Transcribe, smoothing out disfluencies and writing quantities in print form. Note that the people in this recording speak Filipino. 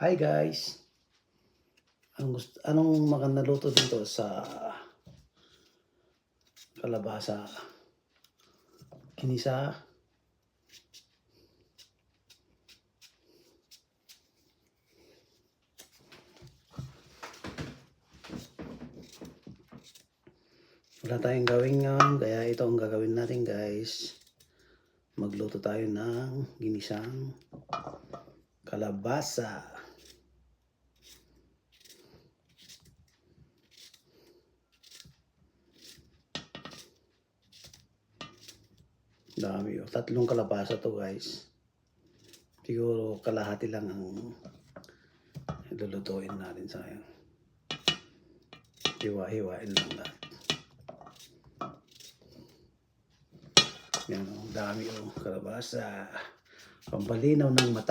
Hi guys! Anong magandang luto dito sa kalabasa? Ginisa? Wala tayong gawin ngayon, kaya ito ang gagawin natin guys. Magluto tayo ng ginisang kalabasa. Dami oh. 3 kalabasa to guys. Siguro kalahati lang ang lulutuin natin sa ngayon. Hiwa-hiwain lang lahat. Yan oh, dami oh kalabasa. Pampalinaw ng mata.